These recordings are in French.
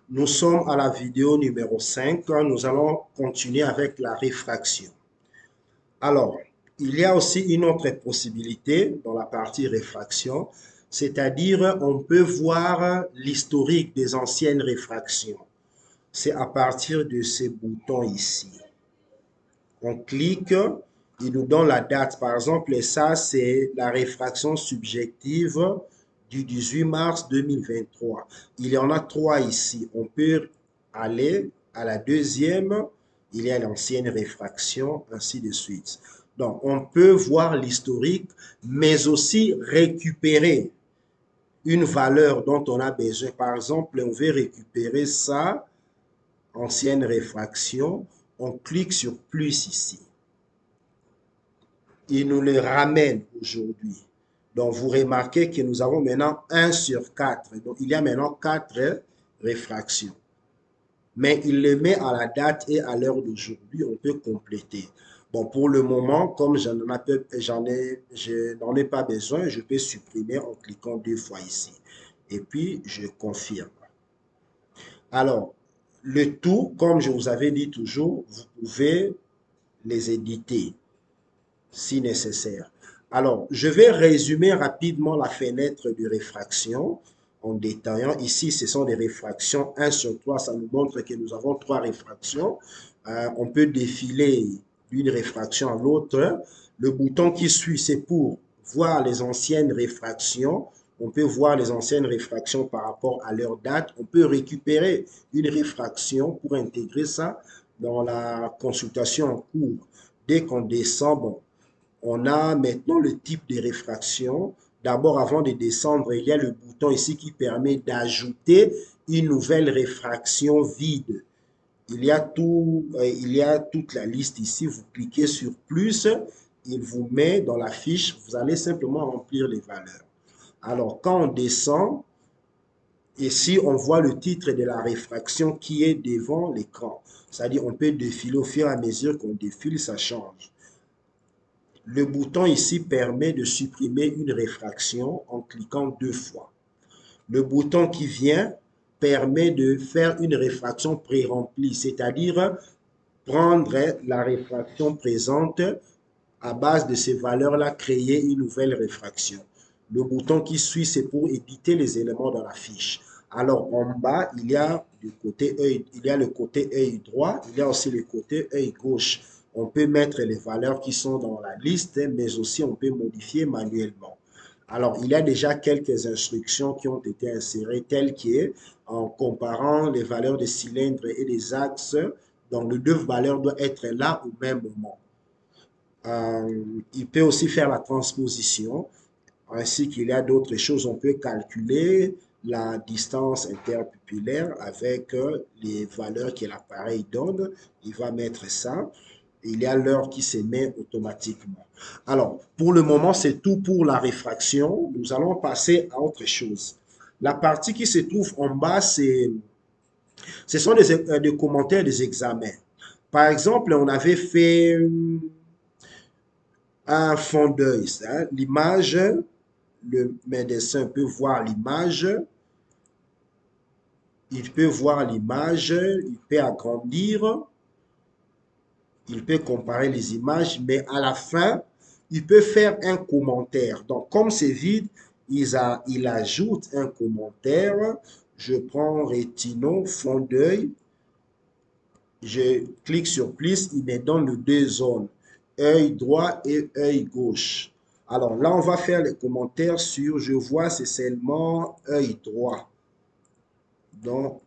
Nous sommes à la vidéo numéro 5. Nous allons continuer avec la réfraction. Alors, il y a aussi une autre possibilité dans la partie réfraction, c'est-à-dire on peut voir l'historique des anciennes réfractions. C'est à partir de ces boutons ici. On clique, il nous donne la date. Par exemple, ça, c'est la réfraction subjective du 18 mars 2023. Il y en a trois ici. On peut aller à la deuxième, il y a l'ancienne réfraction, ainsi de suite. Donc, on peut voir l'historique, mais aussi récupérer une valeur dont on a besoin. Par exemple, on veut récupérer ça, ancienne réfraction. On clique sur plus ici. Il nous le ramène aujourd'hui. Donc, vous remarquez que nous avons maintenant 1 sur 4. Donc, il y a maintenant 4 réfractions. Mais il le met à la date et à l'heure d'aujourd'hui. On peut compléter. Bon, pour le moment, comme je n'en ai pas besoin, je peux supprimer en cliquant 2 fois ici. Et puis, je confirme. Alors, le tout, comme je vous avais dit toujours, vous pouvez les éditer si nécessaire. Alors, je vais résumer rapidement la fenêtre de réfraction en détaillant. Ici, ce sont des réfractions 1 sur 3. Ça nous montre que nous avons 3 réfractions. On peut défiler d'une réfraction à l'autre. Le bouton qui suit, c'est pour voir les anciennes réfractions. On peut voir les anciennes réfractions par rapport à leur date. On peut récupérer une réfraction pour intégrer ça dans la consultation en cours. Dès qu'on descend, bon, on a maintenant le type de réfraction. D'abord, avant de descendre, il y a le bouton ici qui permet d'ajouter une nouvelle réfraction vide. Il y a toute la liste ici. Vous cliquez sur plus, il vous met dans la fiche. Vous allez simplement remplir les valeurs. Alors, quand on descend, ici, on voit le titre de la réfraction qui est devant l'écran. C'est-à-dire, on peut défiler au fur et à mesure qu'on défile, ça change. Le bouton ici permet de supprimer une réfraction en cliquant 2 fois. Le bouton qui vient permet de faire une réfraction pré-remplie, c'est-à-dire prendre la réfraction présente à base de ces valeurs-là, créer une nouvelle réfraction. Le bouton qui suit, c'est pour éditer les éléments dans la fiche. Alors, en bas, il y a le côté œil droit, il y a aussi le côté œil gauche. On peut mettre les valeurs qui sont dans la liste, mais aussi on peut modifier manuellement. Alors, il y a déjà quelques instructions qui ont été insérées telles que, en comparant les valeurs des cylindres et des axes, donc les deux valeurs doivent être là au même moment. Il peut aussi faire la transposition, ainsi qu'il y a d'autres choses. On peut calculer la distance interpupillaire avec les valeurs que l'appareil donne. Il va mettre ça. Il y a l'heure qui se met automatiquement. Alors, pour le moment, c'est tout pour la réfraction. Nous allons passer à autre chose. La partie qui se trouve en bas, ce sont des commentaires des examens. Par exemple, on avait fait un fond d'œil. L'image, le médecin peut voir l'image, il peut voir l'image, il peut agrandir, il peut comparer les images, mais à la fin, il peut faire un commentaire. Donc, comme c'est vide, il ajoute un commentaire. Je prends rétino, fond d'œil, je clique sur plus, il me donne les deux zones, œil droit et œil gauche. Alors là, on va faire les commentaires sur, je vois, c'est seulement œil droit. Donc,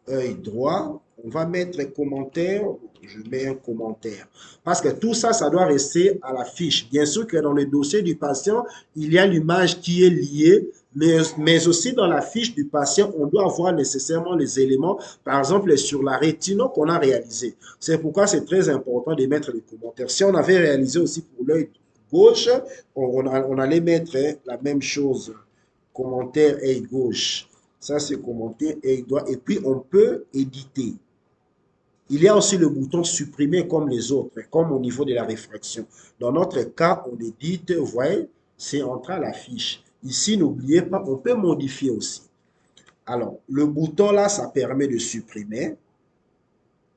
œil droit, on va mettre les commentaires, je mets un commentaire. Parce que tout ça, ça doit rester à la fiche. Bien sûr que dans le dossier du patient, il y a l'image qui est liée, mais aussi dans la fiche du patient, on doit avoir nécessairement les éléments, par exemple sur la rétino qu'on a réalisé. C'est pourquoi c'est très important de mettre les commentaires. Si on avait réalisé aussi pour l'œil gauche, on allait mettre la même chose, commentaire œil gauche. Ça, c'est commenter et il doit. Et puis, on peut éditer. Il y a aussi le bouton supprimer comme les autres, comme au niveau de la réfraction. Dans notre cas, on édite, vous voyez, c'est entre à la fiche. Ici, n'oubliez pas, on peut modifier aussi. Alors, le bouton là, ça permet de supprimer.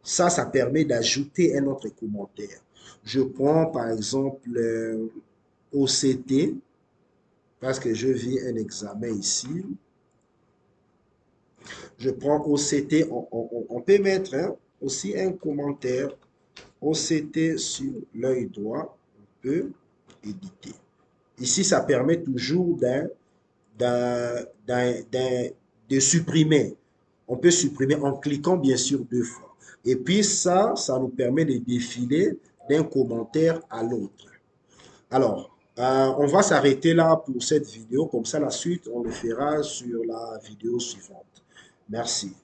Ça permet d'ajouter un autre commentaire. Je prends par exemple OCT, parce que je vis un examen ici. Je prends OCT, on peut mettre hein, aussi un commentaire. OCT sur l'œil droit, on peut éditer. Ici, ça permet toujours de supprimer. On peut supprimer en cliquant bien sûr 2 fois. Et puis ça nous permet de défiler d'un commentaire à l'autre. Alors, on va s'arrêter là pour cette vidéo. Comme ça, la suite, on le fera sur la vidéo suivante. Merci.